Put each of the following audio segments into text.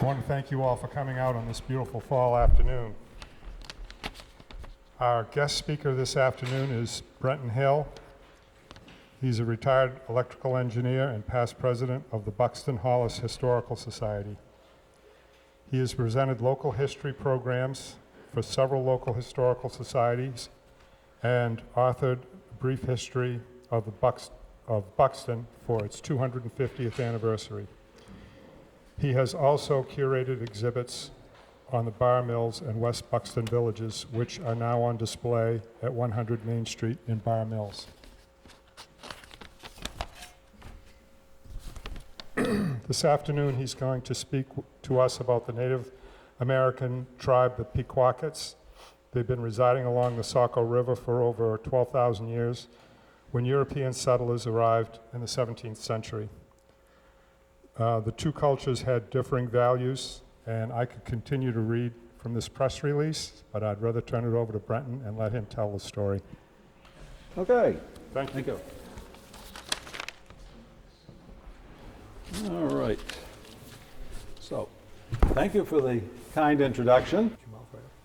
I want to thank you all for coming out on this beautiful fall afternoon. Our guest speaker this afternoon is Brenton Hill. He's a retired electrical engineer and past president of the Buxton-Hollis Historical Society. He has presented local history programs for several local historical societies and authored a brief history of Buxton for its 250th anniversary. He has also curated exhibits on the bar mills and West Buxton villages, which are now on display at 100 Main Street in Bar Mills. This afternoon, he's going to speak to us about the Native American tribe, the Pequawkets. They've been residing along the Saco River for over 12,000 years when European settlers arrived in the 17th century. The two cultures had differing values, and I could continue to read from this press release, but I'd rather turn it over to Brenton and let him tell the story. Okay. Thank you. All right. So, thank you for the kind introduction.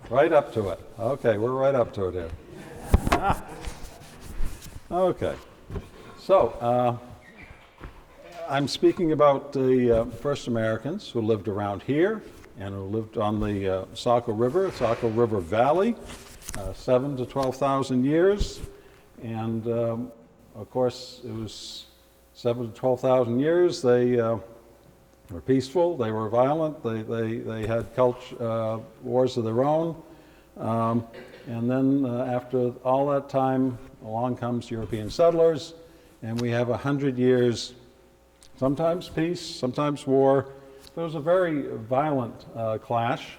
Right up to it. Okay, we're right up to it here. Okay. So, I'm speaking about the first Americans who lived around here and who lived on the Saco River Valley, 7,000 to 12,000 years. And of course, it was 7,000 to 12,000 years. They were peaceful, they were violent, they had wars of their own. And then after all that time, along comes European settlers, and we have 100 years, sometimes peace, sometimes war. There was a very violent clash,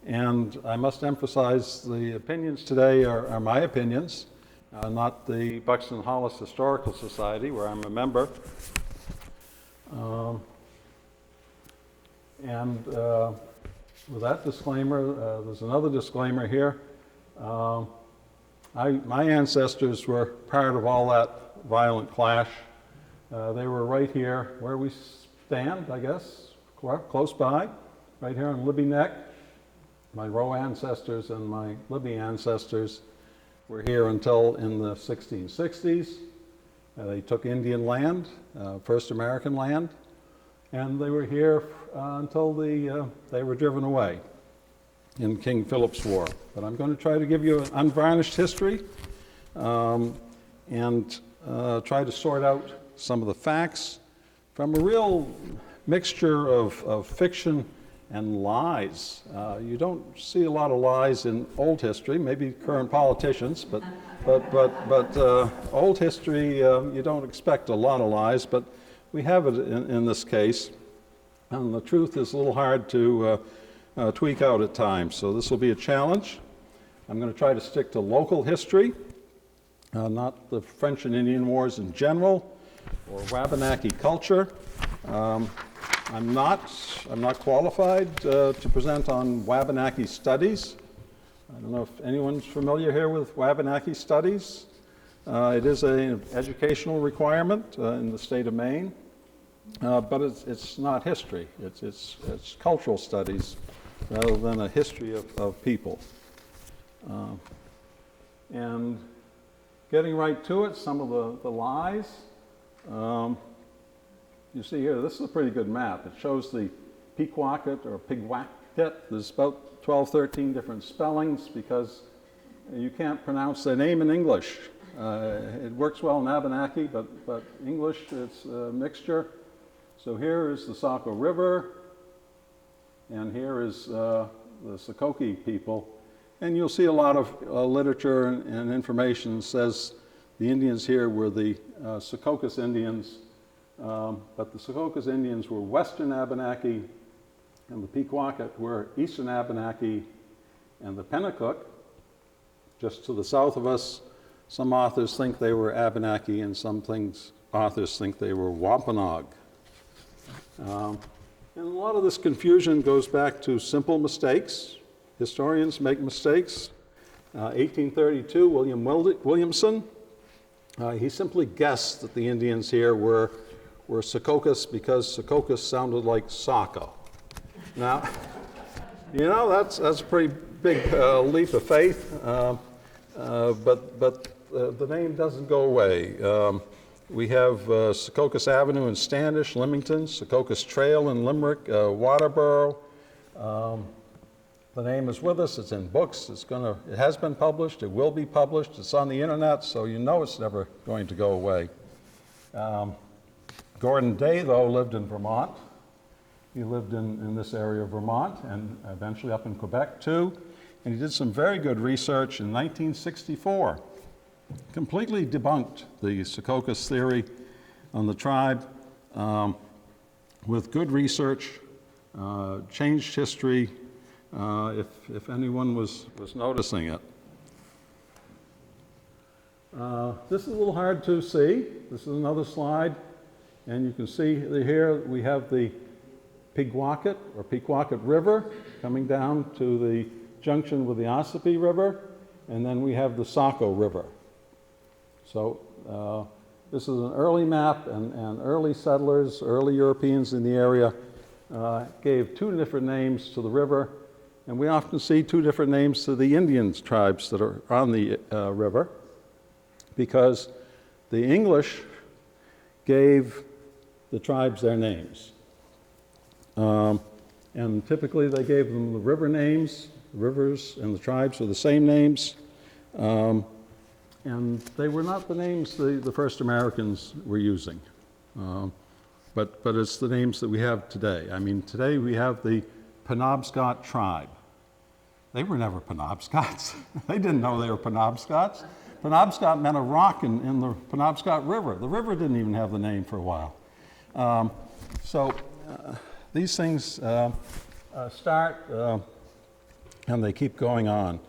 and I must emphasize the opinions today are my opinions, not the Buxton-Hollis Historical Society, where I'm a member. With that disclaimer, there's another disclaimer here. My ancestors were part of all that violent clash. They were right here where we stand, I guess, close by, right here on Libby Neck. My Row ancestors and my Libby ancestors were here until in the 1660s. They took Indian land, first American land, and they were here until they were driven away in King Philip's War. But I'm going to try to give you an unvarnished history and try to sort out some of the facts from a real mixture of fiction and lies. You don't see a lot of lies in old history, maybe current politicians, but old history, you don't expect a lot of lies, but we have it in this case, and the truth is a little hard to tweak out at times, so this will be a challenge. I'm going to try to stick to local history, not the French and Indian Wars in general, or Wabanaki culture. I'm not qualified to present on Wabanaki studies. I don't know if anyone's familiar here with Wabanaki studies. It is an educational requirement in the state of Maine, but it's not history. It's cultural studies rather than a history of people. And getting right to it, some of the lies. You see here, this is a pretty good map. It shows the Pequawket or Pequawket. There's about 12, 13 different spellings because you can't pronounce their name in English. It works well in Abenaki, but English, it's a mixture. So here is the Saco River, and here is the Saco people. And you'll see a lot of literature and information says the Indians here were the Secocas Indians. But the Secocas Indians were Western Abenaki, and the Pequawket were Eastern Abenaki, and the Pequawket, just to the south of us, some authors think they were Abenaki, and some authors think they were Wampanoag. And a lot of this confusion goes back to simple mistakes. Historians make mistakes. 1832, Williamson, he simply guessed that the Indians here were Secocas because Secocas sounded like Saco. Now, you know, that's a pretty big leap of faith, but the name doesn't go away. We have Secocas Avenue in Standish, Leamington, Secocas Trail in Limerick, Waterboro. The name is with us. It's in books. It has been published. It will be published. It's on the internet, so you know it's never going to go away. Gordon Day, though, lived in Vermont. He lived in this area of Vermont and eventually up in Quebec, too. And he did some very good research in 1964. Completely debunked the Secocas theory on the tribe with good research, changed history, if anyone was noticing it. This is a little hard to see. This is another slide, and you can see here we have the Pequawket or Pequawket River coming down to the junction with the Ossipee River, and then we have the Saco River. So this is an early map, and early settlers, early Europeans in the area gave two different names to the river, and we often see two different names to the Indian tribes that are on the river, because the English gave the tribes their names. And typically they gave them the river names. The rivers and the tribes are the same names. And they were not the names the first Americans were using. But it's the names that we have today. I mean, today we have the Penobscot tribe. They were never Penobscots. They didn't know they were Penobscots. Penobscot meant a rock in the Penobscot River. The river didn't even have the name for a while. These things start and they keep going on.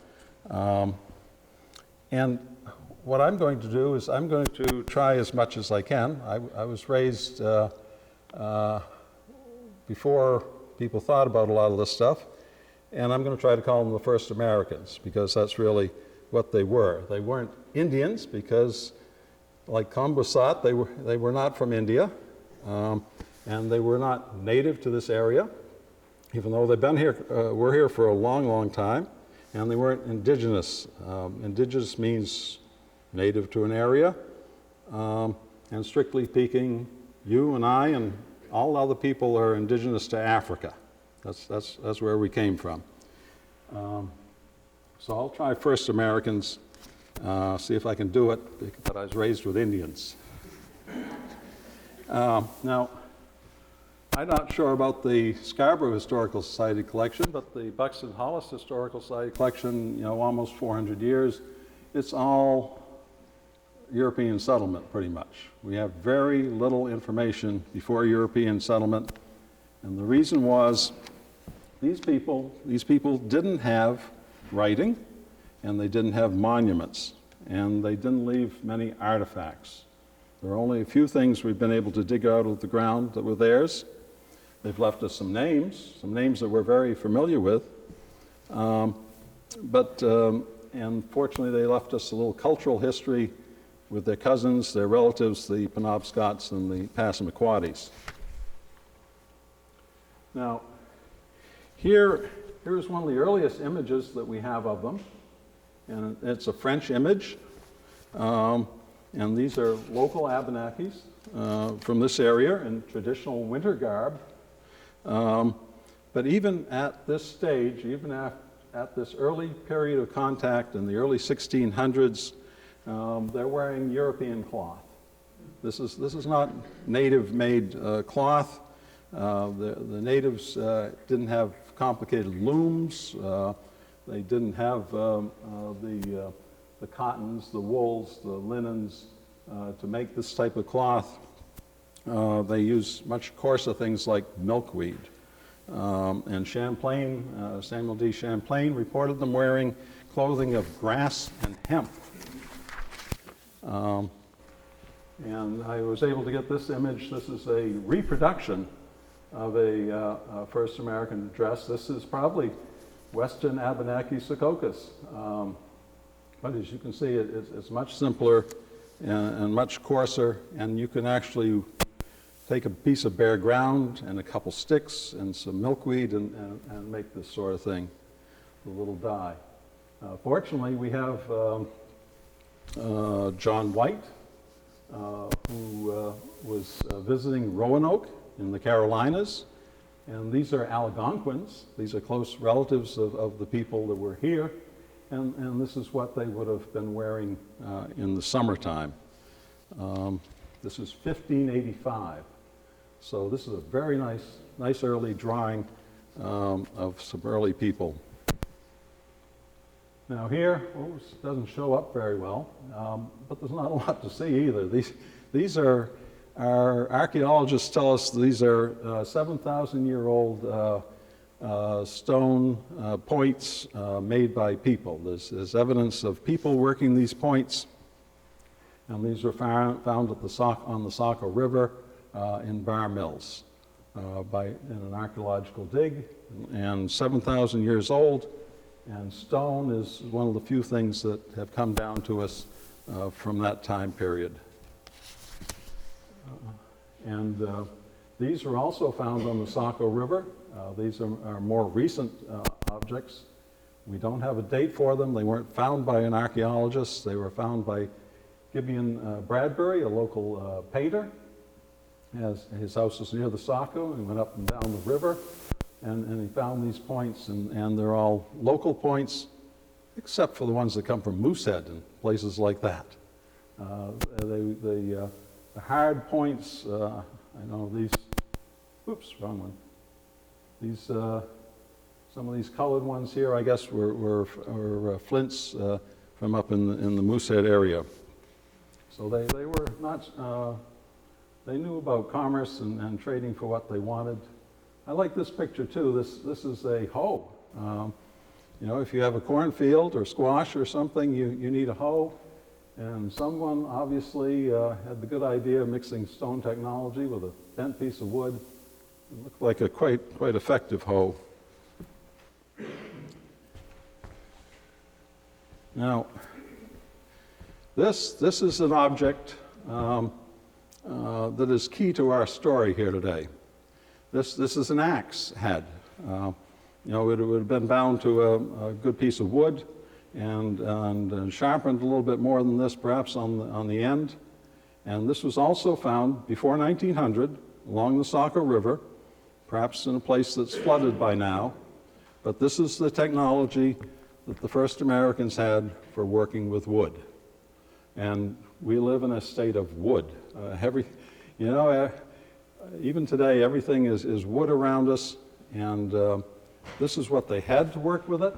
And what I'm going to do is I'm going to try as much as I can. I was raised before people thought about a lot of this stuff, and I'm going to try to call them the first Americans, because that's really what they were. They weren't Indians, because like Columbus thought, they were not from India, and they were not native to this area, even though they've been here, were here for a long, long time, and they weren't indigenous. Indigenous means native to an area, and strictly speaking, you and I and all other people are indigenous to Africa. That's where we came from. So I'll try first Americans, see if I can do it, but I was raised with Indians. Now, I'm not sure about the Scarborough Historical Society collection, but the Buxton-Hollis Historical Society collection, you know, almost 400 years, it's all European settlement, pretty much. We have very little information before European settlement, and the reason was these people didn't have writing, and they didn't have monuments, and they didn't leave many artifacts. There are only a few things we've been able to dig out of the ground that were theirs. They've left us some names that we're very familiar with, and fortunately they left us a little cultural history with their cousins, their relatives, the Penobscots and the Passamaquoddies. Now, here's one of the earliest images that we have of them, and it's a French image, and these are local Abenakis from this area in traditional winter garb. But even at this stage, even at this early period of contact in the early 1600s, they're wearing European cloth. This is not native-made cloth. The natives didn't have complicated looms. They didn't have the cottons, the wools, the linens to make this type of cloth. They use much coarser things like milkweed. And Champlain, Samuel D. Champlain, reported them wearing clothing of grass and hemp. And I was able to get this image. This is a reproduction of a first American dress. This is probably Western Abenaki Secocas. But as you can see, it's much simpler and much coarser, and you can actually take a piece of bare ground and a couple sticks and some milkweed and make this sort of thing, a little dye. Fortunately, we have John White, who was visiting Roanoke in the Carolinas, and these are Algonquins. These are close relatives of the people that were here, and this is what they would have been wearing in the summertime. This is 1585, so this is a very nice early drawing of some early people. Now here, this doesn't show up very well, but there's not a lot to see either. These are, our archaeologists tell us these are 7,000-year-old stone points made by people. There's evidence of people working these points, and these were found at on the Saco River in Bar Mills in an archaeological dig, and 7,000 years old. And stone is one of the few things that have come down to us from that time period. These are also found on the Saco River. These are more recent objects. We don't have a date for them. They weren't found by an archaeologist. They were found by Gibeon Bradbury, a local painter. His house was near the Saco, and he went up and down the river. And he found these points, and they're all local points, except for the ones that come from Moosehead and places like that. The hard points, I know these, oops, wrong one. These, some of these colored ones here, I guess, were flints from up in the Moosehead area. So they were not, they knew about commerce and trading for what they wanted. I like this picture too. This is a hoe. You know, if you have a cornfield or squash or something, you need a hoe. And someone obviously had the good idea of mixing stone technology with a bent piece of wood. It looked like a quite effective hoe. Now, this is an object that is key to our story here today. This is an axe head. You know, it would have been bound to a good piece of wood and sharpened a little bit more than this, perhaps on the end. And this was also found before 1900 along the Saco River, perhaps in a place that's flooded by now. But this is the technology that the first Americans had for working with wood. And we live in a state of wood. You know, even today, everything is wood around us, and this is what they had to work with it.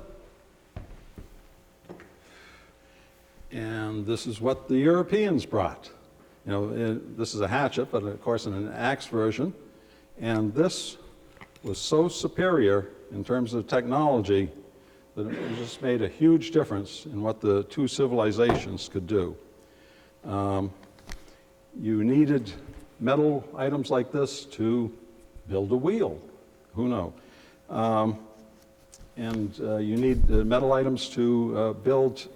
And this is what the Europeans brought. You know, this is a hatchet, but of course in an axe version. And this was so superior in terms of technology that it just made a huge difference in what the two civilizations could do. You needed metal items like this to build a wheel. Who knows? You need metal items to build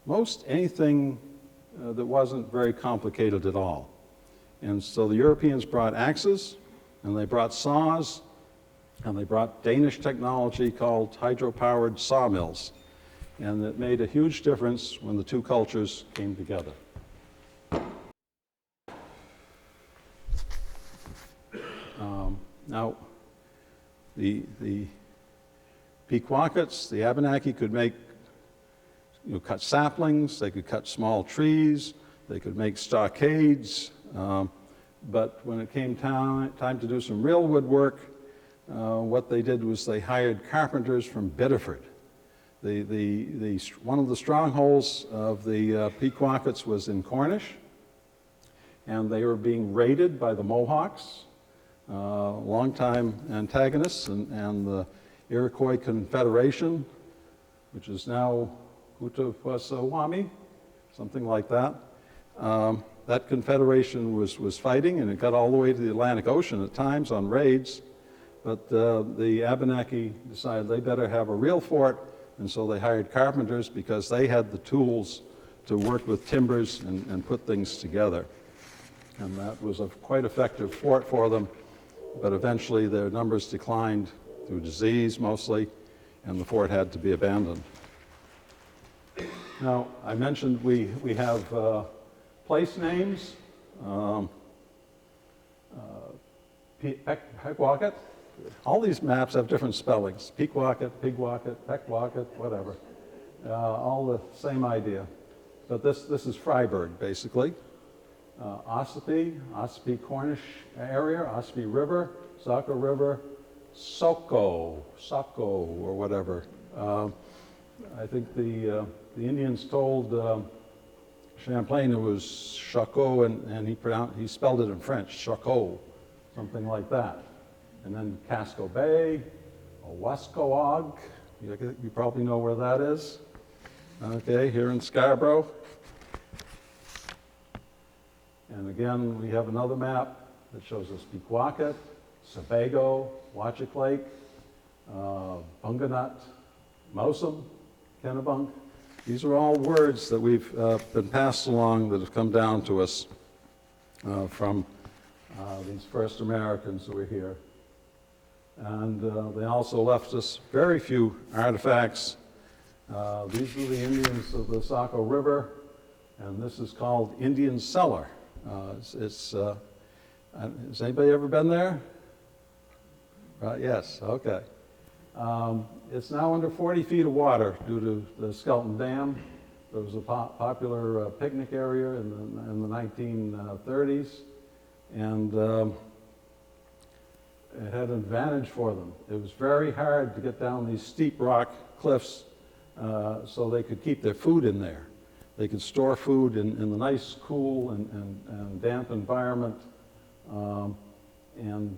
most anything that wasn't very complicated at all. And so the Europeans brought axes, and they brought saws, and they brought Danish technology called hydro-powered sawmills. And it made a huge difference when the two cultures came together. Now, the Pequawkets, the Abenaki could make, cut saplings, they could cut small trees, they could make stockades, but when it came time to do some real woodwork, what they did was they hired carpenters from Biddeford. One of the strongholds of the Pequawkets was in Cornish, and they were being raided by the Mohawks, longtime antagonists, and the Iroquois Confederation, which is now Utawassawami, something like that. That confederation was fighting, and it got all the way to the Atlantic Ocean at times on raids, but the Abenaki decided they better have a real fort, and so they hired carpenters because they had the tools to work with timbers and put things together. And that was a quite effective fort for them, but eventually their numbers declined through disease mostly, and the fort had to be abandoned. Now, I mentioned we have place names. Pequawket. All these maps have different spellings. Pequawket, Pigwacket, Pequawket, whatever. All the same idea. But this is Freiburg, basically. Ossipee Cornish area, Ossipee River, Saco River, Saco, or whatever. I think the Indians told Champlain it was Saco, and he spelled it in French, Saco, something like that. And then Casco Bay, Owascoag, you probably know where that is. Okay, here in Scarborough. And again, we have another map that shows us Pequawket, Sebago, Watchuk Lake, Bunganut, Mosum, Kennebunk. These are all words that we've been passed along that have come down to us from these first Americans who were here. And they also left us very few artifacts. These were the Indians of the Saco River, and this is called Indian Cellar. Has anybody ever been there? Right, yes, okay. It's now under 40 feet of water due to the Skelton Dam. There was a popular picnic area in the 1930s, and it had an advantage for them. It was very hard to get down these steep rock cliffs so they could keep their food in there. They could store food in the nice, cool, and damp environment, and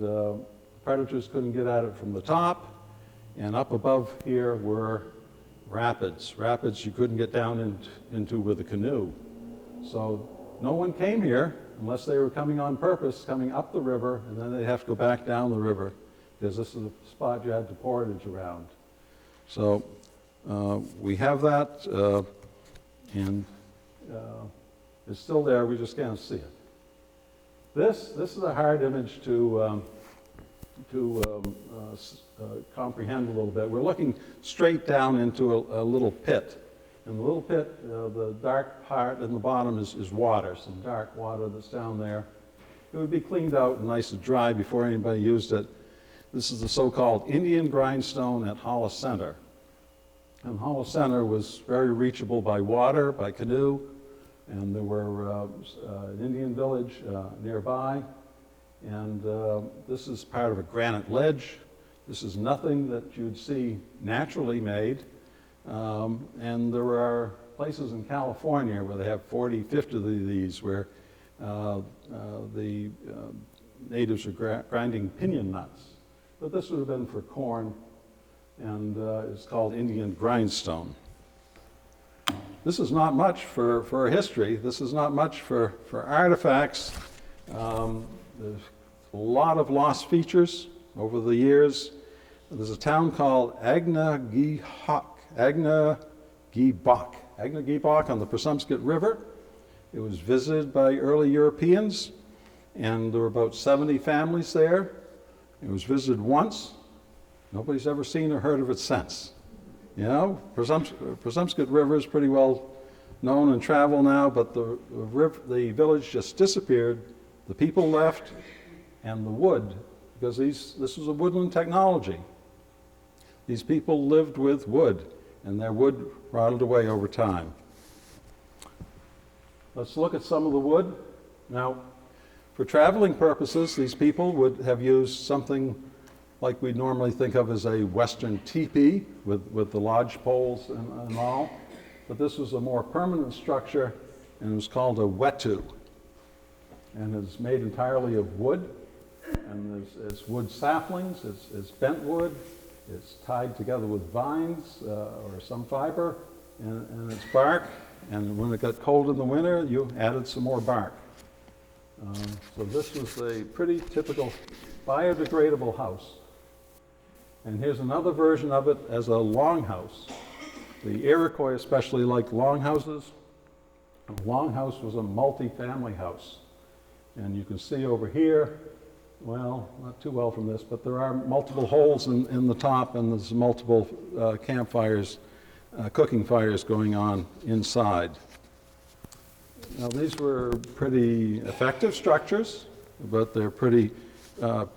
predators couldn't get at it from the top. And up above here were rapids. Rapids you couldn't get down into with a canoe. So no one came here unless they were coming on purpose, coming up the river, and then they'd have to go back down the river because this is the spot you had to portage around. So we have that, and it's still there, we just can't see it. This is a hard image to comprehend a little bit. We're looking straight down into a little pit. And the little pit, the dark part in the bottom is water, some dark water that's down there. It would be cleaned out and nice and dry before anybody used it. This is the so-called Indian grindstone at Hollis Center. And Hollis Center was very reachable by water, by canoe, and there were an Indian village nearby. And this is part of a granite ledge. This is nothing that you'd see naturally made. And there are places in California where they have 40, 50 of these where the natives are grinding pinon nuts. But this would have been for corn, and it's called Indian grindstone. This is not much for history. This is not much for artifacts. There's a lot of lost features over the years. There's a town called Agna-Gee-Bok on the Pasumsket River. It was visited by early Europeans, and there were about 70 families there. It was visited once. Nobody's ever seen or heard of it since. You know, Pasumsket River is pretty well known and traveled now, but the village just disappeared. The people left, and the wood, because this was a woodland technology. These people lived with wood, and their wood rotted away over time. Let's look at some of the wood. Now, for traveling purposes, these people would have used something like we'd normally think of as a Western teepee with the lodge poles and all. But this was a more permanent structure, and it was called a wetu. And it's made entirely of wood, and it's wood saplings, it's bent wood, it's tied together with vines or some fiber, and it's bark, and when it got cold in the winter, you added some more bark. So this was a pretty typical biodegradable house. And here's another version of it as a longhouse. The Iroquois especially liked longhouses. A longhouse was a multi-family house. And you can see over here, well, not too well from this, but there are multiple holes in the top, and there's multiple campfires, cooking fires going on inside. Now, these were pretty effective structures, but they're pretty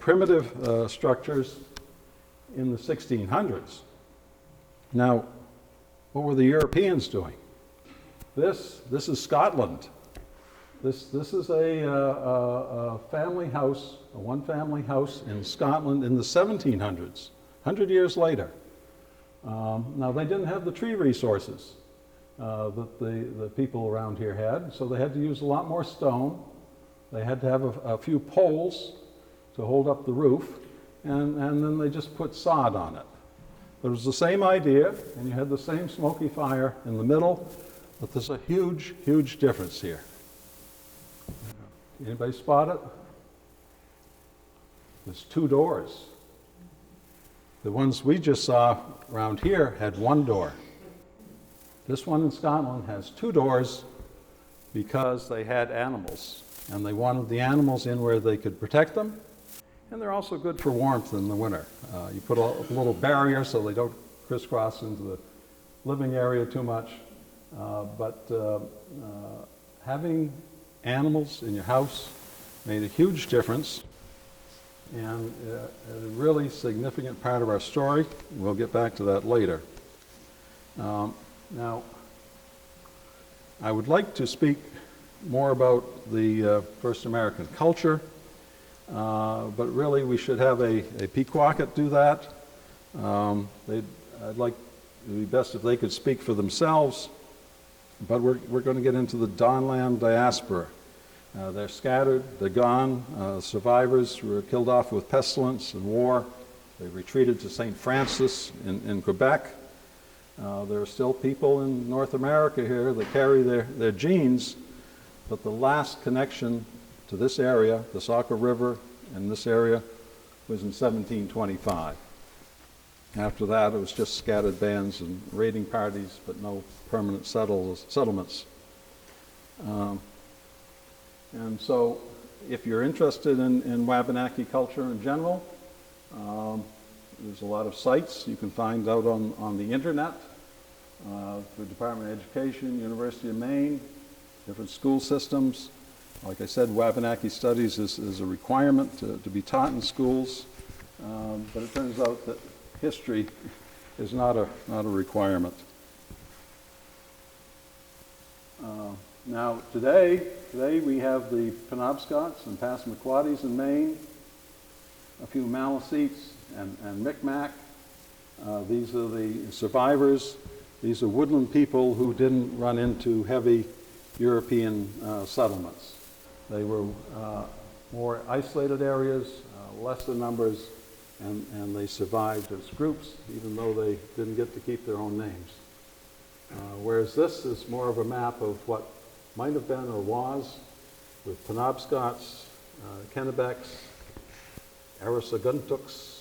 primitive structures in the 1600s. Now, what were the Europeans doing? This is Scotland. This is a family house, a one-family house in Scotland in the 1700s, 100 years later. Now, they didn't have the tree resources that the people around here had, so they had to use a lot more stone. They had to have a few poles to hold up the roof, and then they just put sod on it. It was the same idea, and you had the same smoky fire in the middle, but there's a huge, huge difference here. Anybody spot it? There's two doors. The ones we just saw around here had one door. This one in Scotland has two doors because they had animals, and they wanted the animals in where they could protect them, and they're also good for warmth in the winter. You put a little barrier so they don't crisscross into the living area too much, but having animals in your house made a huge difference, and a really significant part of our story. We'll get back to that later. Now, I would like to speak more about the first American culture, but really we should have a Pequawket do that. I'd like, it would be best if they could speak for themselves, but we're going to get into the Dawnland diaspora. They're scattered, they're gone. Survivors were killed off with pestilence and war. They retreated to St. Francis in Quebec. There are still people in North America here that carry their genes, but the last connection to this area, the Saco River and this area, was in 1725. After that, it was just scattered bands and raiding parties, but no permanent settlements. And so, if you're interested in Wabanaki culture in general, there's a lot of sites you can find out on the internet through Department of Education, University of Maine, different school systems. Like I said, Wabanaki Studies is a requirement to be taught in schools, but it turns out that history is not a requirement. Now, today we have the Penobscots and Passamaquoddies in Maine, a few Maliseets and Micmac. These are the survivors. These are woodland people who didn't run into heavy European settlements. They were more isolated areas, lesser numbers, and they survived as groups, even though they didn't get to keep their own names. Whereas this is more of a map of what might have been or was, with Penobscots, Kennebecks, Arisoguntuks,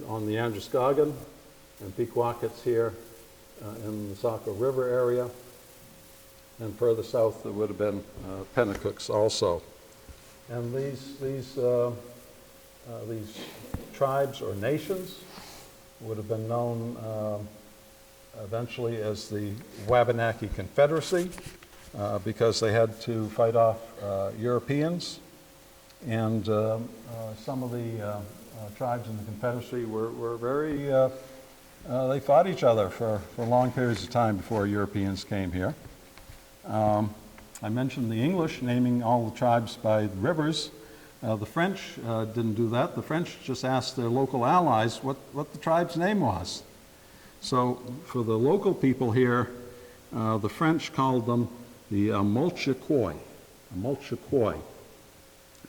on the Androscoggin, and Pequawkets here in the Saco River area. And further south there would have been Penacooks also. And these tribes or nations would have been known eventually as the Wabanaki Confederacy because they had to fight off Europeans. And some of the tribes in the Confederacy were very, they fought each other for long periods of time before Europeans came here. I mentioned the English naming all the tribes by the rivers. The French didn't do that. The French just asked their local allies what the tribe's name was. So for the local people here, the French called them the Molchiquoi.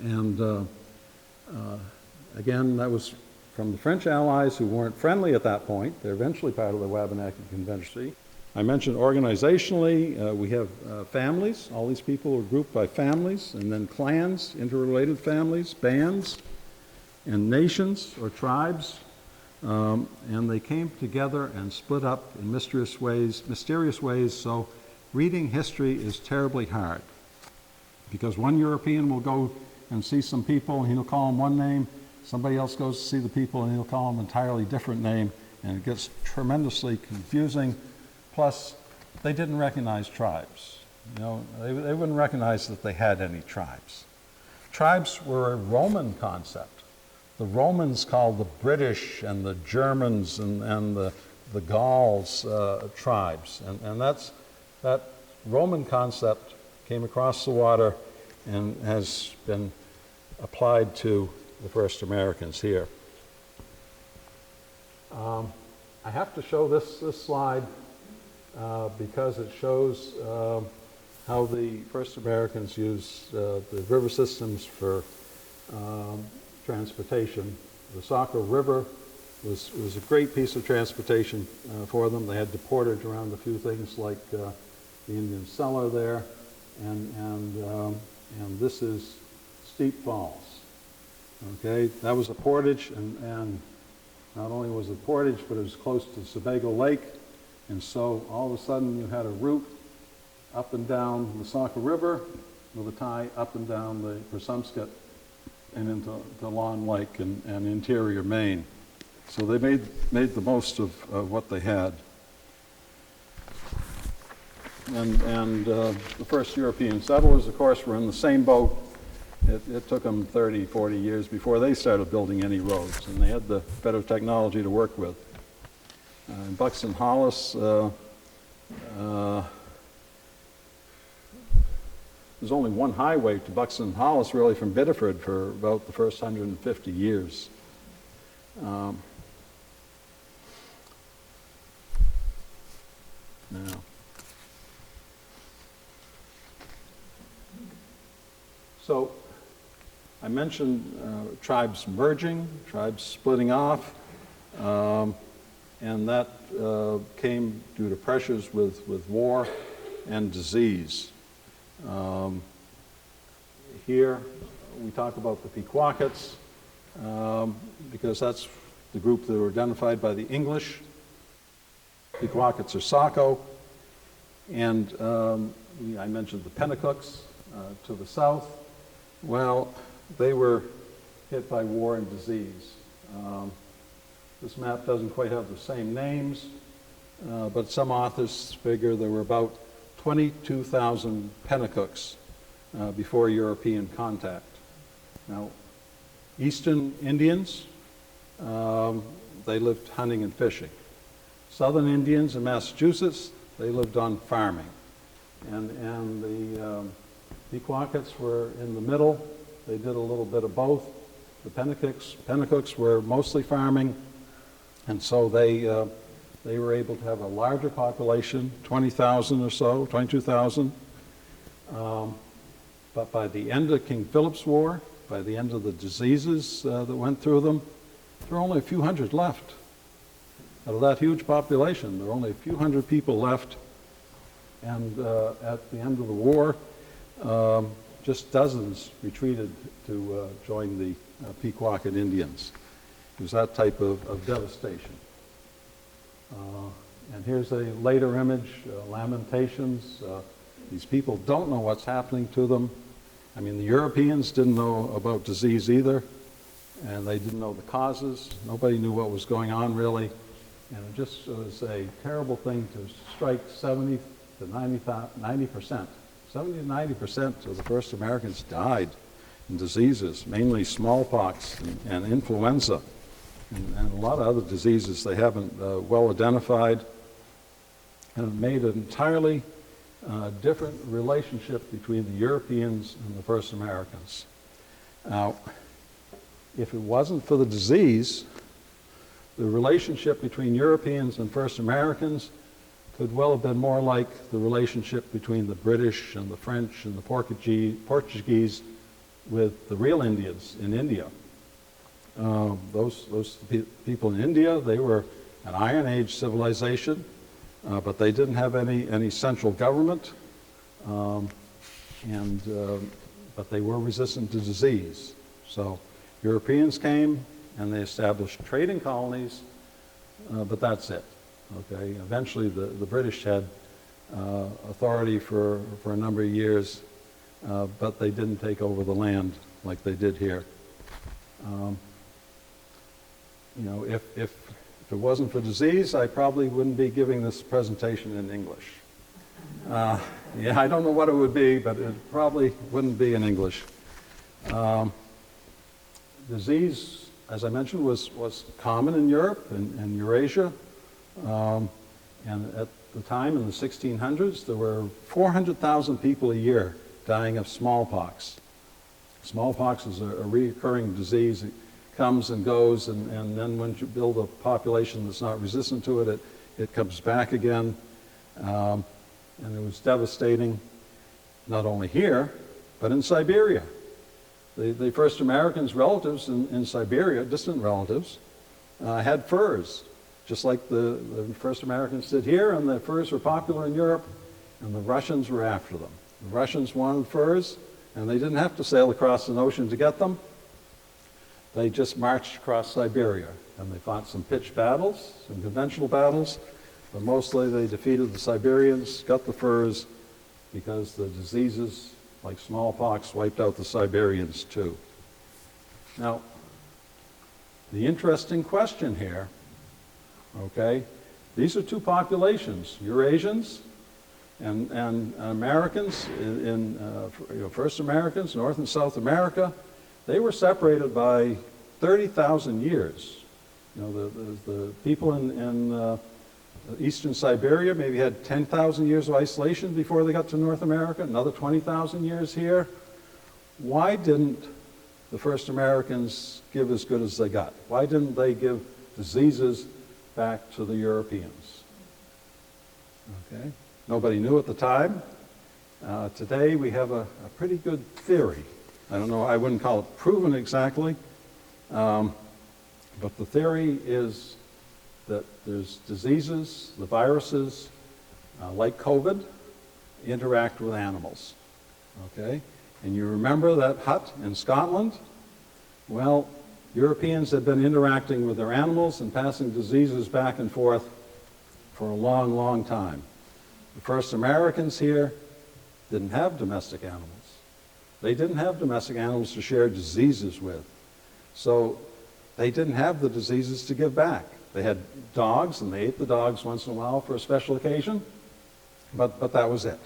And again, that was from the French allies who weren't friendly at that point. They're eventually part of the Wabanaki Confederacy. I mentioned organizationally, we have families. All these people are grouped by families, and then clans, interrelated families, bands, and nations or tribes. And they came together and split up in mysterious ways, so reading history is terribly hard. because one European will go and see some people and he'll call them one name, somebody else goes to see the people and he'll call them an entirely different name, and it gets tremendously confusing. Plus, they didn't recognize tribes. You know, they wouldn't recognize that they had any tribes. Tribes were a Roman concept. The Romans called the British and the Germans and the Gauls tribes. And that Roman concept came across the water and has been applied to the first Americans here. I have to show this slide because it shows how the first Americans used the river systems for transportation. The Saco River was a great piece of transportation for them. They had to portage around a few things like the Indian cellar there, and this is Steep Falls. Okay, that was a portage, and not only was it portage, but it was close to Sebago Lake, and so all of a sudden you had a route up and down the Saco River with a tie up and down the Presumscot and into Lawn Lake and interior Maine. So they made the most of what they had. And the first European settlers, of course, were in the same boat. It took them 30, 40 years before they started building any roads, and they had the better technology to work with. In Buxton-Hollis, there's only one highway to Buxton-Hollis, really, from Biddeford for about the first 150 years. Now, so I mentioned tribes merging, tribes splitting off, and that came due to pressures with war and disease. Here we talk about the Pequawkets because that's the group that were identified by the English. Pequawkets are Saco, and I mentioned the Pequawkets to the south. Well, they were hit by war and disease. This map doesn't quite have the same names, but some authors figure there were about 22,000 Pequawkets before European contact. Now, Eastern Indians, they lived hunting and fishing. Southern Indians in Massachusetts, they lived on farming. And the Pequawkets were in the middle. They did a little bit of both. The Pequawkets were mostly farming, and so they were able to have a larger population, 20,000 or so, 22,000. But by the end of King Philip's War, by the end of the diseases that went through them, there were only a few hundred left. Out of that huge population, there were only a few hundred people left. And at the end of the war, just dozens retreated to join the Pequawket Indians. It was that type of devastation. And here's a later image, Lamentations. These people don't know what's happening to them. I mean, the Europeans didn't know about disease either, and they didn't know the causes. Nobody knew what was going on, really. And it just was a terrible thing to strike 70 to 90%. 70 to 90% of the first Americans died in diseases, mainly smallpox and influenza, and a lot of other diseases they haven't well identified. And it made an entirely different relationship between the Europeans and the first Americans. Now, if it wasn't for the disease, the relationship between Europeans and first Americans could well have been more like the relationship between the British and the French and the Portuguese with the real Indians in India. Those people in India, they were an Iron Age civilization, but they didn't have any central government, but they were resistant to disease. So Europeans came and they established trading colonies, but that's it. Okay. Eventually, the British had authority for a number of years, but they didn't take over the land like they did here. You know, if it wasn't for disease, I probably wouldn't be giving this presentation in English. Yeah, I don't know what it would be, but it probably wouldn't be in English. Disease, as I mentioned, was common in Europe and Eurasia. And at the time, in the 1600s, there were 400,000 people a year dying of smallpox. Smallpox is a recurring disease. It comes and goes, and then when you build a population that's not resistant to it, it comes back again. And it was devastating, not only here, but in Siberia. The first Americans' relatives in Siberia, distant relatives, had furs, just like the first Americans did here, and the furs were popular in Europe, and the Russians were after them. The Russians wanted furs, and they didn't have to sail across an ocean to get them. They just marched across Siberia, and they fought some pitched battles, some conventional battles, but mostly they defeated the Siberians, got the furs, because the diseases like smallpox wiped out the Siberians too. Now, the interesting question here, okay, these are two populations, Eurasians and Americans, first Americans, North and South America. They were separated by 30,000 years. You know, the people in Eastern Siberia maybe had 10,000 years of isolation before they got to North America, another 20,000 years here. Why didn't the first Americans give as good as they got? Why didn't they give diseases back to the Europeans? Okay, nobody knew at the time. Today we have a pretty good theory. I don't know, I wouldn't call it proven exactly, but the theory is that there's diseases, the viruses, like COVID, interact with animals, okay? And you remember that hut in Scotland? Well, Europeans had been interacting with their animals and passing diseases back and forth for a long, long time. The first Americans here didn't have domestic animals. They didn't have domestic animals to share diseases with. So they didn't have the diseases to give back. They had dogs, and they ate the dogs once in a while for a special occasion, but that was it.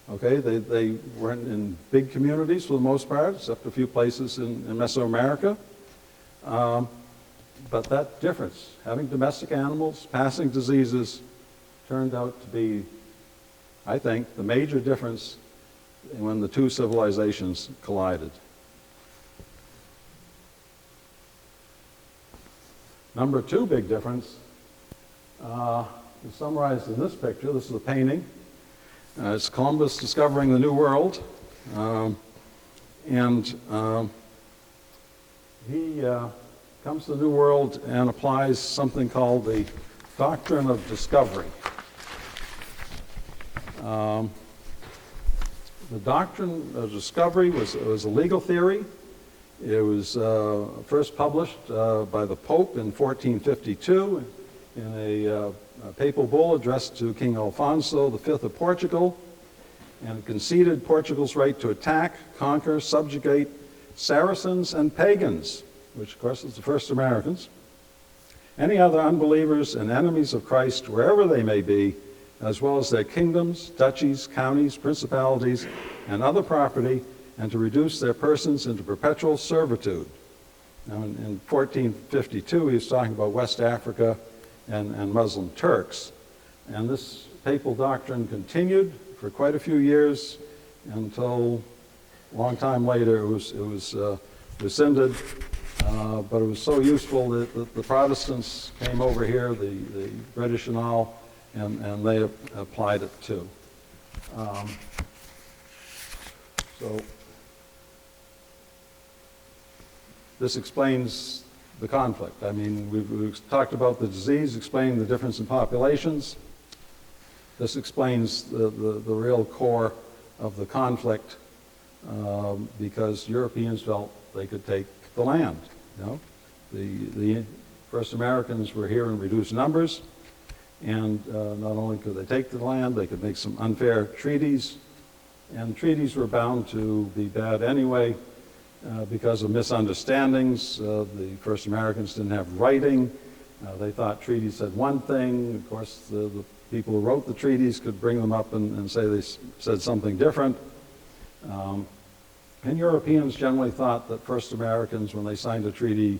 Okay, they weren't in big communities for the most part, except a few places in Mesoamerica. But that difference, having domestic animals, passing diseases, turned out to be, I think, the major difference when the two civilizations collided. Number two big difference is summarized in this picture. This is a painting. It's Columbus discovering the New World. He comes to the New World and applies something called the doctrine of discovery. The doctrine of discovery was a legal theory. It was first published by the Pope in 1452 in a papal bull addressed to King Alfonso V of Portugal, and conceded Portugal's right to attack, conquer, subjugate Saracens and pagans, which of course is the first Americans, any other unbelievers and enemies of Christ wherever they may be, as well as their kingdoms, duchies, counties, principalities, and other property, and to reduce their persons into perpetual servitude. Now, in 1452, he was talking about West Africa and Muslim Turks. And this papal doctrine continued for quite a few years until a long time later it was rescinded. But it was so useful that the Protestants came over here, the British and all, and they applied it too. So this explains the conflict. I mean, we've talked about the disease, explaining the difference in populations. This explains the real core of the conflict, because Europeans felt they could take the land. You know, the first Americans were here in reduced numbers, and not only could they take the land, they could make some unfair treaties, And treaties were bound to be bad anyway because of misunderstandings. The first Americans didn't have writing. They thought treaties said one thing. Of course, the people who wrote the treaties could bring them up and say they said something different. And Europeans generally thought that first Americans, when they signed a treaty,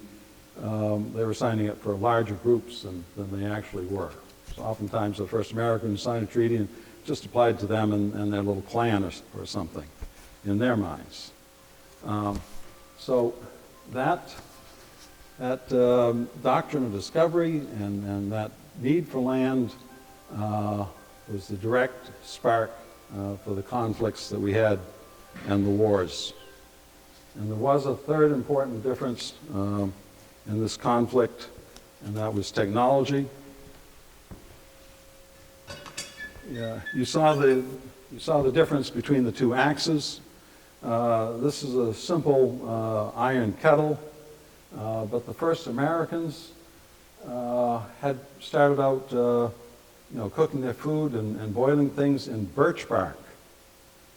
they were signing it for larger groups than they actually were. So oftentimes the first Americans signed a treaty and just applied to them and their little clan or something in their minds. So that doctrine of discovery and that need for land was the direct spark for the conflicts that we had and the wars. And there was a third important difference in this conflict, and that was technology. Yeah, you saw the difference between the two axes. This is a simple iron kettle, but the first Americans had started out cooking their food and boiling things in birch bark.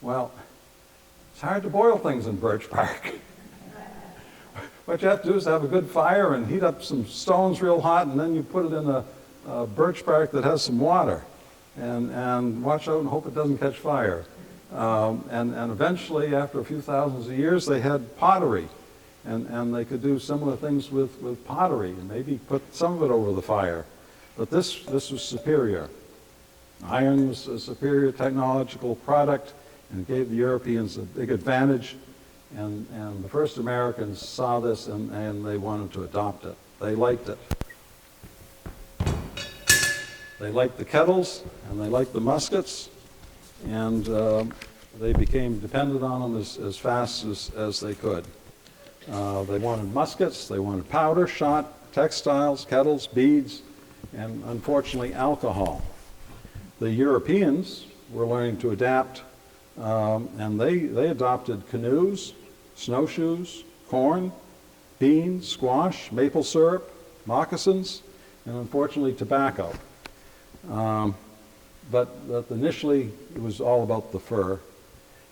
Well, it's hard to boil things in birch bark. What you have to do is have a good fire and heat up some stones real hot, and then you put it in a birch bark that has some water. And watch out and hope it doesn't catch fire. And eventually, after a few thousands of years, they had pottery. And they could do similar things with pottery and maybe put some of it over the fire. But this was superior. Iron was a superior technological product and gave the Europeans a big advantage. And the first Americans saw this and they wanted to adopt it. They liked it. They liked the kettles and they liked the muskets, and they became dependent on them as fast as they could. They wanted muskets, they wanted powder, shot, textiles, kettles, beads, and unfortunately alcohol. The Europeans were learning to adapt, and they adopted canoes, snowshoes, corn, beans, squash, maple syrup, moccasins, and unfortunately tobacco. But initially it was all about the fur,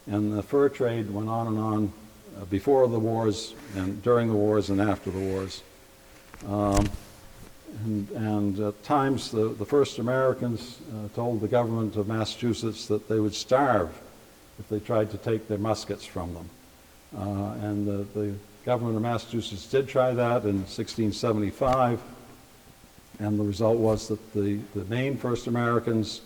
and the fur trade went on and on before the wars and during the wars and after the wars. And at times the first Americans told the government of Massachusetts that they would starve if they tried to take their muskets from them. And the government of Massachusetts did try that in 1675, and the result was that the Maine first Americans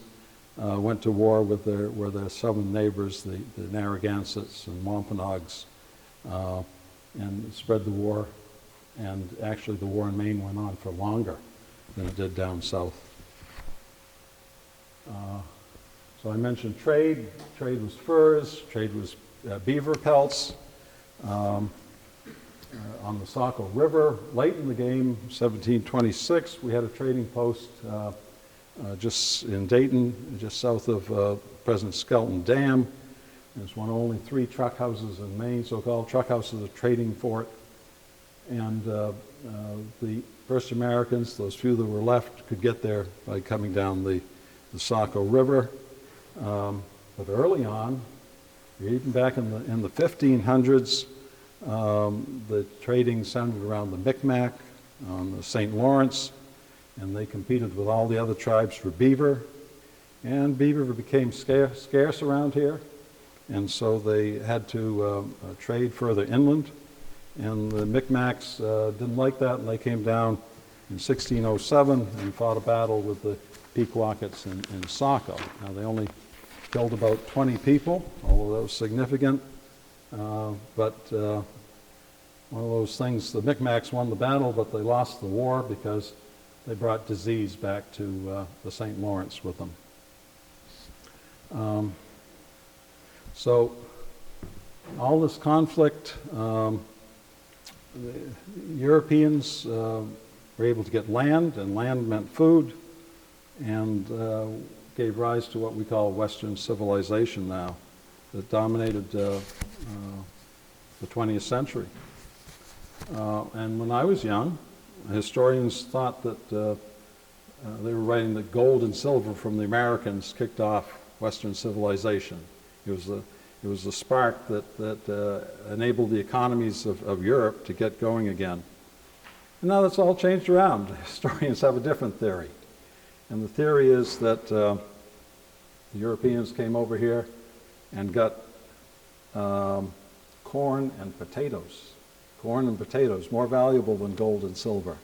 went to war with their southern neighbors, the Narragansetts and Wampanoags, and spread the war. And actually the war in Maine went on for longer than it did down south. So I mentioned trade. Trade was furs, trade was beaver pelts. On the Saco River, late in the game, 1726, we had a trading post just in Dayton, just south of present Skelton Dam. It's one of only 3 truck houses in Maine, so-called truck houses, a trading fort. And the first Americans, those few that were left, could get there by coming down the Saco River. But early on, even back in the 1500s, the trading centered around the Micmac on the St. Lawrence, and they competed with all the other tribes for beaver. And beaver became scarce around here, and so they had to trade further inland. And the Micmacs didn't like that, and they came down in 1607 and fought a battle with the Pequawkets in Saco. Now, they only killed about 20 people, although that was significant. But one of those things, the Micmacs won the battle, but they lost the war because they brought disease back to the St. Lawrence with them. So all this conflict, the Europeans were able to get land, and land meant food, and gave rise to what we call Western civilization now, that dominated the 20th century. And when I was young, historians thought that they were writing that gold and silver from the Americans kicked off Western civilization. It It was the spark that enabled the economies of Europe to get going again. And now that's all changed around. Historians have a different theory. And the theory is that the Europeans came over here and got corn and potatoes. Corn and potatoes, more valuable than gold and silver.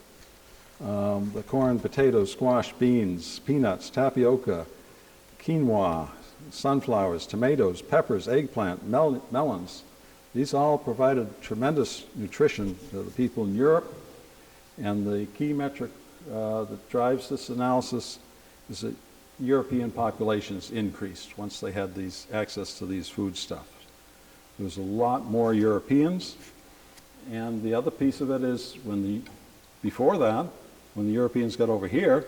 The corn, potatoes, squash, beans, peanuts, tapioca, quinoa, sunflowers, tomatoes, peppers, eggplant, melons. These all provided tremendous nutrition to the people in Europe. And the key metric that drives this analysis is that European populations increased once they had access to these foodstuffs. There was a lot more Europeans. And the other piece of it is before that, when the Europeans got over here,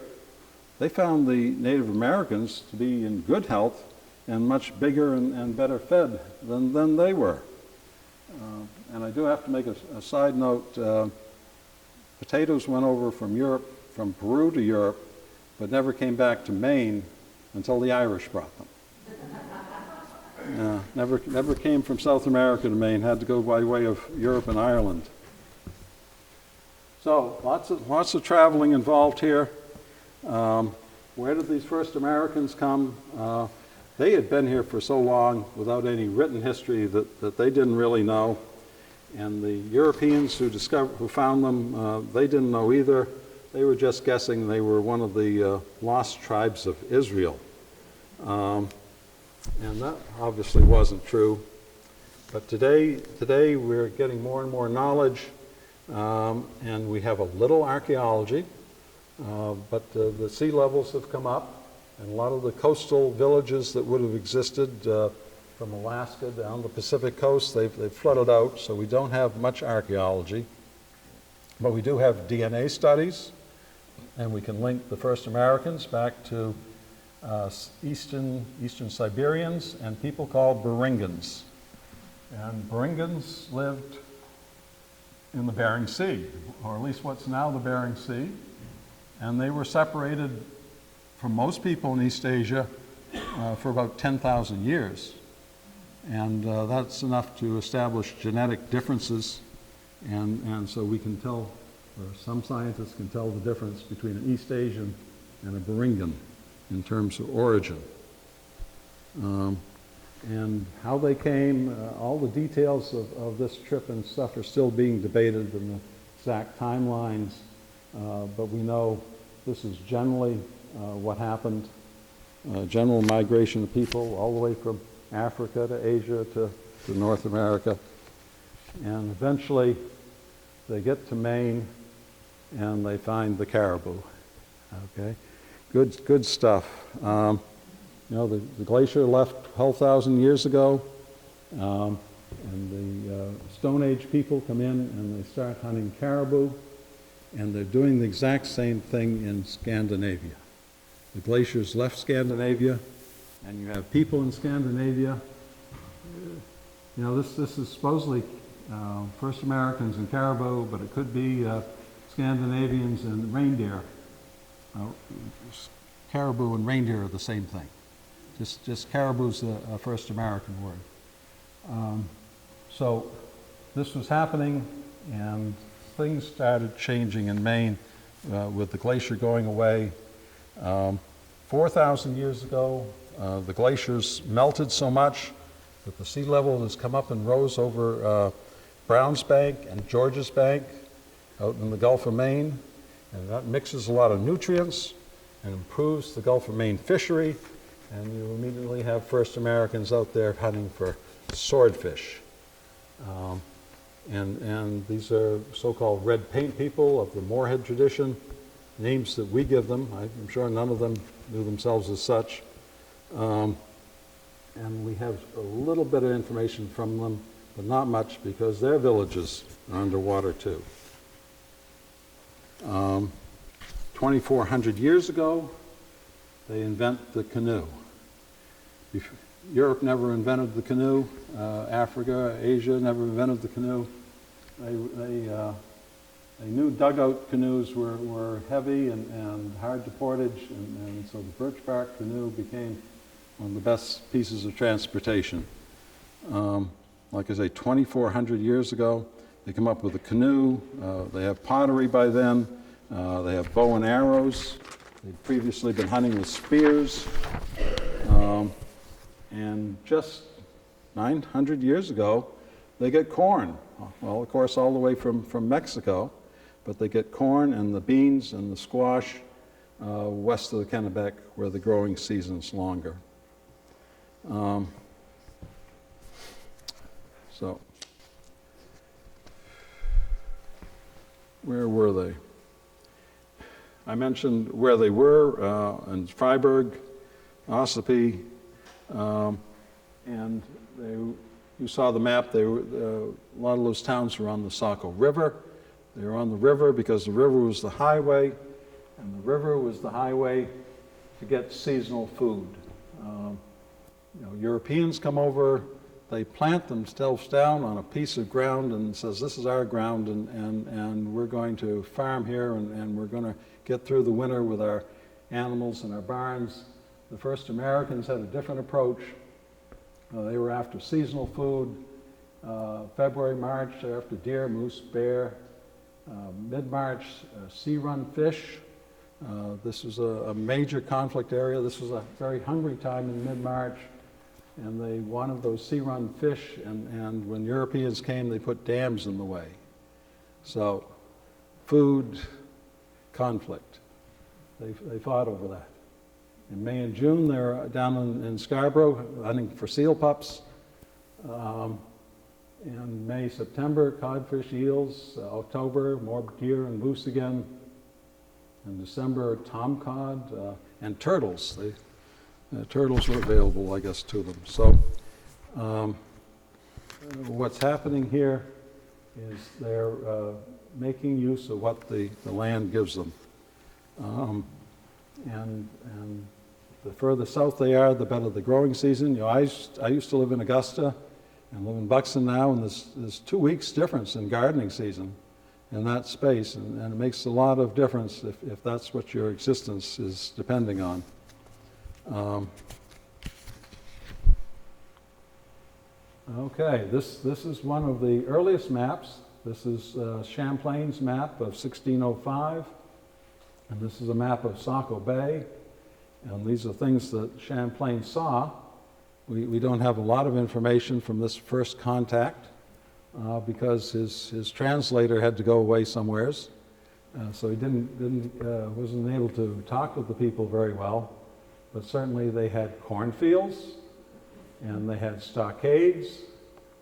they found the Native Americans to be in good health and much bigger and better fed than they were. And I do have to make a side note. Potatoes went over from Peru to Europe, but never came back to Maine until the Irish brought them. Never came from South America to Maine, had to go by way of Europe and Ireland. So lots of traveling involved here. Where did these first Americans come? They had been here for so long without any written history that they didn't really know. And the Europeans who found them, they didn't know either. They were just guessing they were one of the lost tribes of Israel. And that obviously wasn't true. But today we're getting more and more knowledge, and we have a little archaeology, but the sea levels have come up, and a lot of the coastal villages that would have existed from Alaska down the Pacific coast, they've flooded out, so we don't have much archaeology. But we do have DNA studies, and we can link the first Americans back to Eastern Siberians and people called Beringans. And Beringans lived in the Bering Sea, or at least what's now the Bering Sea, and they were separated from most people in East Asia for about 10,000 years. And that's enough to establish genetic differences, and so we can tell, or some scientists can tell the difference between an East Asian and a Beringan in terms of origin. And how they came, all the details of this trip and stuff are still being debated in the exact timelines, but we know this is generally what happened, general migration of people all the way from Africa to Asia to North America. And eventually they get to Maine and they find the caribou. Okay, good stuff. You know, the glacier left 12,000 years ago, and the Stone Age people come in and they start hunting caribou, and they're doing the exact same thing in Scandinavia. The glaciers left Scandinavia, and you have people in Scandinavia. You know, this is supposedly first Americans and caribou, but it could be Scandinavians and reindeer. Caribou and reindeer are the same thing. Just caribou's a first American word. So this was happening, and things started changing in Maine with the glacier going away. 4,000 years ago, the glaciers melted so much that the sea level has come up and rose over Browns Bank and Georges Bank out in the Gulf of Maine, and that mixes a lot of nutrients and improves the Gulf of Maine fishery, and you immediately have first Americans out there hunting for swordfish. And these are so-called red paint people of the Moorhead tradition, names that we give them. I'm sure none of them knew themselves as such. And we have a little bit of information from them, but not much, because their villages are underwater too. 2,400 years ago, they invent the canoe. Europe never invented the canoe. Africa, Asia never invented the canoe. They knew dugout canoes were heavy and hard to portage, and so the birch bark canoe became one of the best pieces of transportation. Like I say, 2,400 years ago. They come up with a canoe. They have pottery by then. They have bow and arrows. They'd previously been hunting with spears. And just 900 years ago, they get corn. Well, of course, all the way from Mexico, but they get corn and the beans and the squash west of the Kennebec, where the growing season's longer. So, where were they? I mentioned where they were in Freiburg, Ossipee, and you saw the map. A lot of those towns were on the Saco River. They were on the river because the river was the highway, and the river was the highway to get seasonal food. Europeans come over, they plant themselves down on a piece of ground and says, this is our ground, and we're going to farm here, and we're going to get through the winter with our animals and our barns. The first Americans had a different approach. They were after seasonal food. February, March, they're after deer, moose, bear. Mid-March, sea-run fish. This was a major conflict area. This was a very hungry time in mid-March, and they wanted those sea-run fish, and when Europeans came, they put dams in the way. So, food, conflict. They fought over that. In May and June, they're down in Scarborough hunting for seal pups. In May, September, codfish, eels. October, more deer and moose again. In December, tomcod and turtles. Turtles were available, I guess, to them. So what's happening here is they're making use of what the land gives them. And the further south they are, the better the growing season. I used to live in Augusta and live in Buxton now, and there's 2 weeks difference in gardening season in that space, and it makes a lot of difference if that's what your existence is depending on. Okay, this is one of the earliest maps. This is Champlain's map of 1605, and this is a map of Saco Bay, and these are things that Champlain saw. We don't have a lot of information from this first contact because his translator had to go away somewheres, so he wasn't able to talk with the people very well. But certainly they had cornfields, and they had stockades,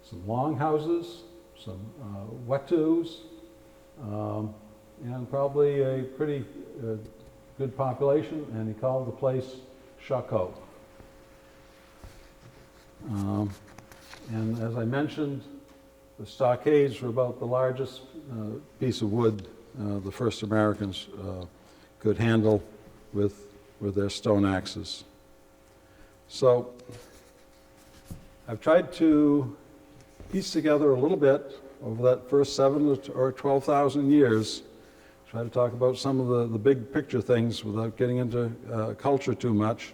some longhouses, some wetus, and probably a pretty good population. And he called the place Saco. And as I mentioned, the stockades were about the largest piece of wood the first Americans could handle with their stone axes. So I've tried to piece together a little bit over that first 7,000 or 12,000 years, try to talk about some of the big picture things without getting into culture too much.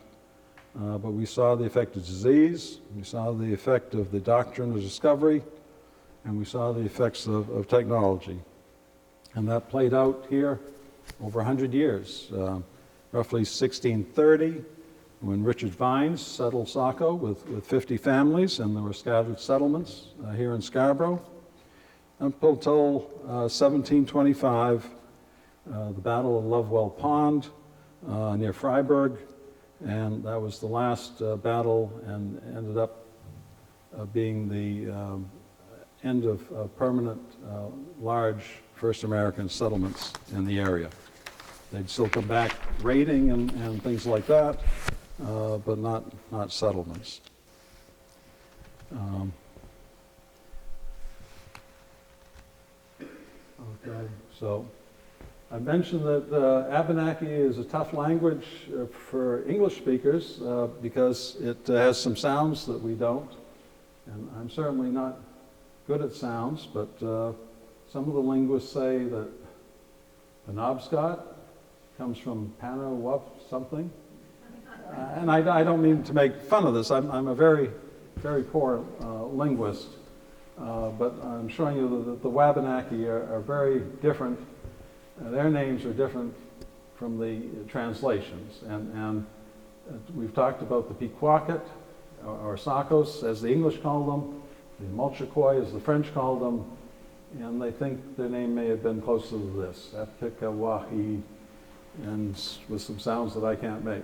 But we saw the effect of disease, we saw the effect of the doctrine of discovery, and we saw the effects of technology. And that played out here over 100 years. Roughly 1630, when Richard Vines settled Saco with 50 families, and there were scattered settlements here in Scarborough, until 1725, the Battle of Lovewell Pond near Freiburg, and that was the last battle, and ended up being the end of permanent large first American settlements in the area. They'd still come back raiding and things like that, but not settlements. Okay, so I mentioned that Abenaki is a tough language for English speakers because it has some sounds that we don't, and I'm certainly not good at sounds, but some of the linguists say that Penobscot comes from Panawup something. And I don't mean to make fun of this. I'm a very very poor linguist, but I'm showing you that the Wabanaki are very different. Their names are different from the translations. And we've talked about the Pequawket, or Sacos, as the English call them, the Mulchakoi, as the French called them, and they think their name may have been closer to this, Apikawahi, and with some sounds that I can't make.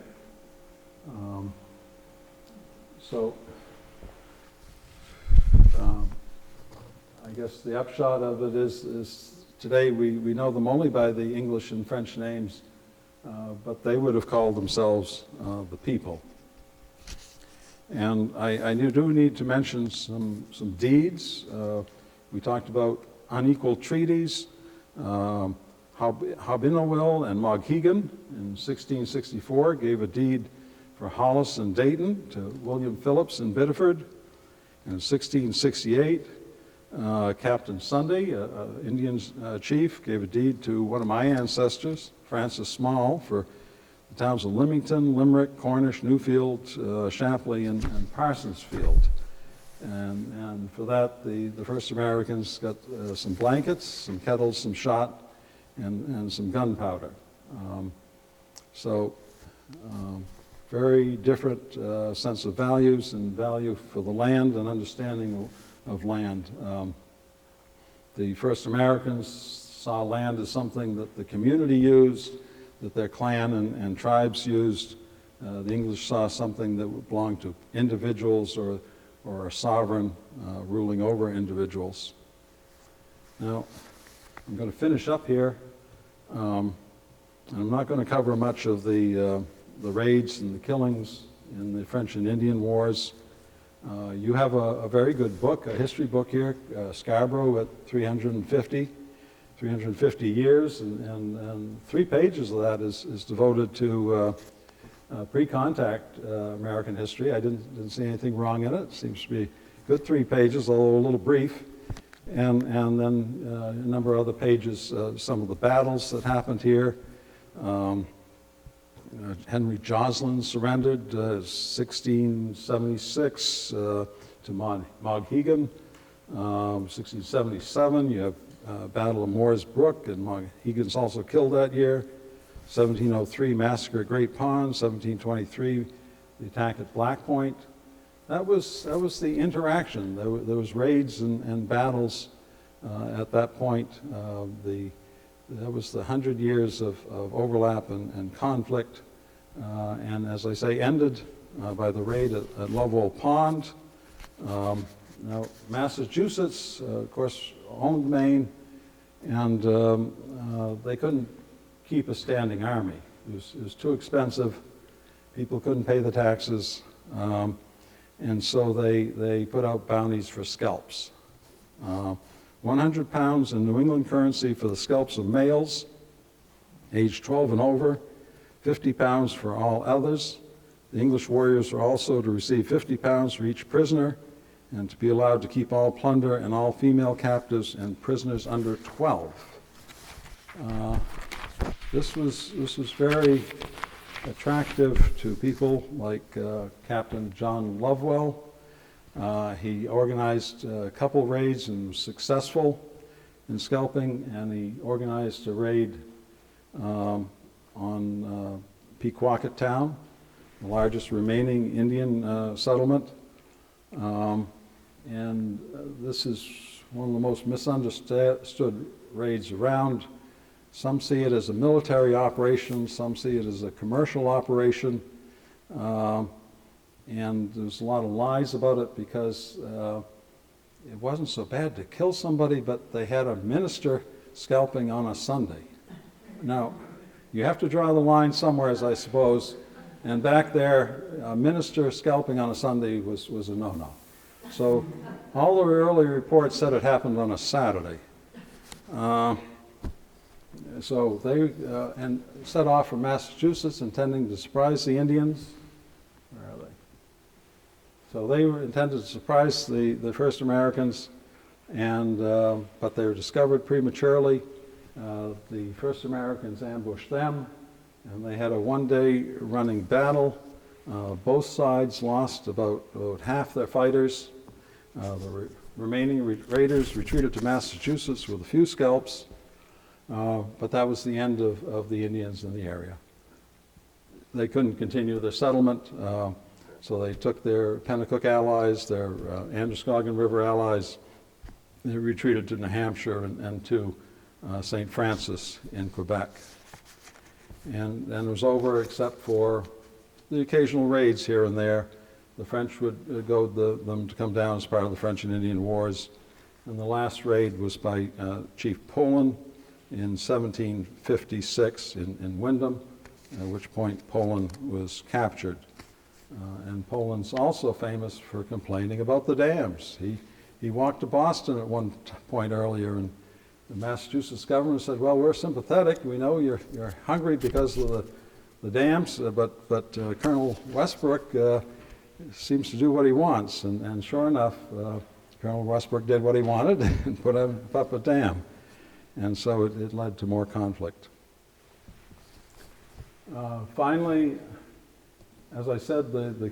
I guess the upshot of it is today we know them only by the English and French names, but they would have called themselves the people. And I do need to mention some deeds. We talked about unequal treaties. Habinawil and Moghegan in 1664 gave a deed for Hollis and Dayton to William Phillips in Biddeford. In 1668, Captain Sunday, Indian chief, gave a deed to one of my ancestors, Francis Small, for the towns of Leamington, Limerick, Cornish, Newfield, Shapley, and Parsonsfield. And for that, the first Americans got some blankets, some kettles, some shot, and some gunpowder. Very different sense of values and value for the land and understanding of land. The first Americans saw land as something that the community used, that their clan and tribes used. The English saw something that belonged to individuals or a sovereign ruling over individuals. Now, I'm going to finish up here. I'm not going to cover much of the raids and the killings in the French and Indian Wars. You have a very good book, a history book here, Scarborough at 350 years, and 3 pages of that is devoted to pre-contact American history. I didn't see anything wrong in it. It seems to be good 3 pages, although a little brief. And then a number of other pages, some of the battles that happened here. Henry Joslin surrendered 1676 to Moghegan. 1677, you have Battle of Moores Brook, and Moghegan's also killed that year. 1703, massacre at Great Pond. 1723, the attack at Black Point. That was the interaction. There was raids and battles at that point. That was the 100 years of overlap and conflict, and as I say, ended by the raid at Lovewell Pond. Now, Massachusetts, of course, owned Maine, and they couldn't keep a standing army. It was too expensive. People couldn't pay the taxes, and so they put out bounties for scalps. 100 pounds in New England currency for the scalps of males, aged 12 and over, 50 pounds for all others. The English warriors were also to receive 50 pounds for each prisoner and to be allowed to keep all plunder and all female captives and prisoners under 12. This was very attractive to people like Captain John Lovewell. He organized a couple raids and was successful in scalping, and he organized a raid on Pequawket town, the largest remaining Indian settlement. And this is one of the most misunderstood raids around. Some see it as a military operation, some see it as a commercial operation. And there's a lot of lies about it because it wasn't so bad to kill somebody, but they had a minister scalping on a Sunday. Now, you have to draw the line somewhere, as I suppose, and back there, a minister scalping on a Sunday was a no-no. So all the early reports said it happened on a Saturday. So they and set off from Massachusetts, intending to surprise the Indians. Where are they? So they were intended to surprise the first Americans, and but they were discovered prematurely. The first Americans ambushed them, and they had a one-day running battle. Both sides lost about half their fighters. Remaining raiders retreated to Massachusetts with a few scalps, but that was the end of the Indians in the area. They couldn't continue their settlement, so they took their Pennacook allies, their Androscoggin River allies, they retreated to New Hampshire and to St. Francis in Quebec. And it was over except for the occasional raids here and there. The French would goad them to come down as part of the French and Indian Wars. And the last raid was by Chief Poland in 1756 in Wyndham, at which point Poland was captured. And Poland's also famous for complaining about the dams. He walked to Boston at one point earlier, and the Massachusetts governor said, well, we're sympathetic. We know you're hungry because of the dams, but Colonel Westbrook seems to do what he wants. And sure enough, Colonel Westbrook did what he wanted and put up a dam. And so it led to more conflict. Finally, as I said, the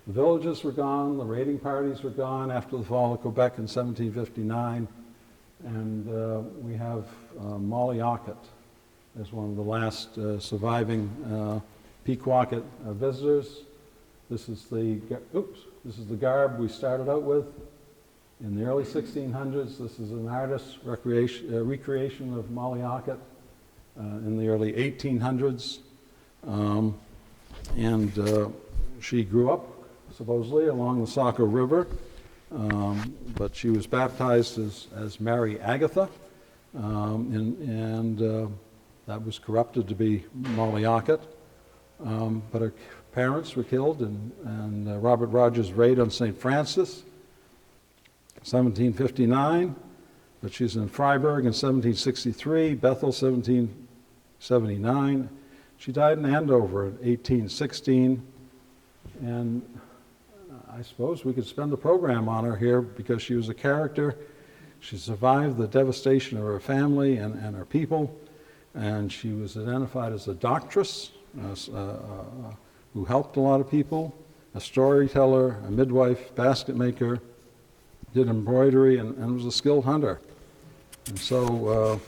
villages were gone, the raiding parties were gone after the fall of Quebec in 1759, and we have Mollyocket as one of the last surviving Pequawket visitors. This is the garb we started out with in the early 1600s. This is an artist's recreation of Mollyocket in the early 1800s. She grew up supposedly along the Saco River, but she was baptized as Mary Agatha, and that was corrupted to be Mollyocket. But her parents were killed in Robert Rogers' raid on St. Francis, 1759. But she's in Freiburg in 1763, Bethel 1779. She died in Andover in 1816, and I suppose we could spend the program on her here because she was a character. She survived the devastation of her family and her people, and she was identified as a doctress who helped a lot of people, a storyteller, a midwife, basket maker, did embroidery, and was a skilled hunter. And so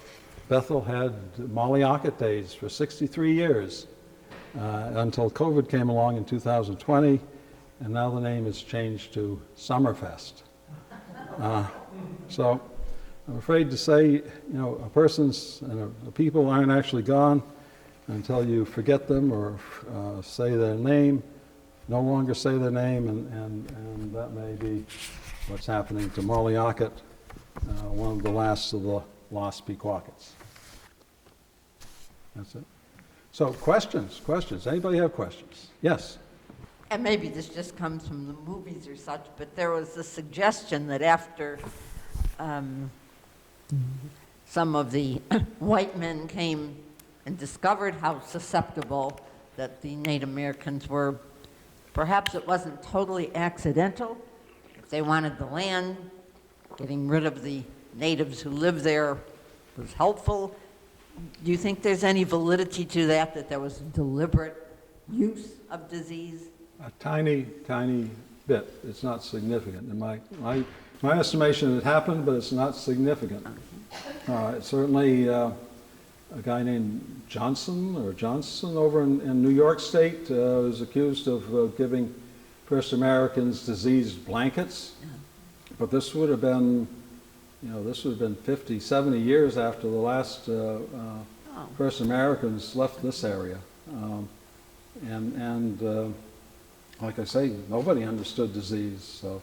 Bethel had Mollyocket days for 63 years until COVID came along in 2020, and now the name has changed to Summerfest. So I'm afraid to say, a person's and a people aren't actually gone until you forget them or say their name, no longer say their name, and that may be what's happening to Mollyocket, one of the last of the lost Pequawkets. That's it. So questions. Anybody have questions? Yes. And maybe this just comes from the movies or such, but there was a suggestion that after some of the white men came and discovered how susceptible that the Native Americans were, perhaps it wasn't totally accidental. If they wanted the land, getting rid of the natives who lived there was helpful. Do you think there's any validity to that there was deliberate use of disease? A tiny bit. It's not significant. In my estimation, it happened, but it's not significant. Certainly, a guy named Johnson over in New York State was accused of giving First Americans diseased blankets. But this would have been 50, 70 years after the last First Americans left this area. Like I say, nobody understood disease. So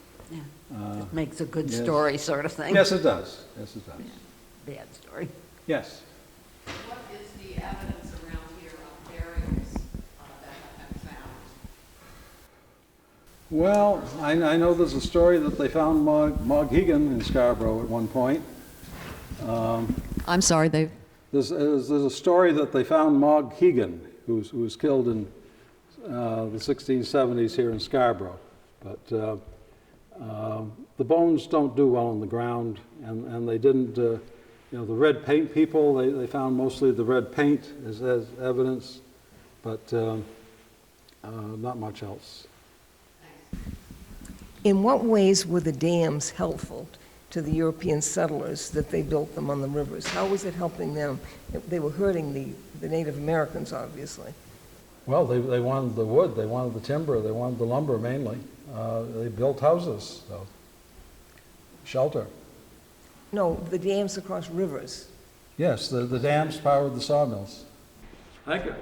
It makes a good story sort of thing. Yes, it does. Yes, it does. Yeah. Bad story. Yes. What is the evidence around here of burials that have been found? Well, I know there's a story that they found Moghegan in Scarborough at one point. I'm sorry, they... There's a story that they found Moghegan, who was killed in the 1670s here in Scarborough. But the bones don't do well on the ground, and they didn't, the red paint people, they found mostly the red paint as evidence. But Not much else. In what ways were the dams helpful to the European settlers that they built them on the rivers? How was it helping them? They were hurting the Native Americans, obviously. Well, they wanted the wood, they wanted the timber, they wanted the lumber mainly. They built houses, so, shelter. No, the dams across rivers. Yes, the dams powered the sawmills. Thank you.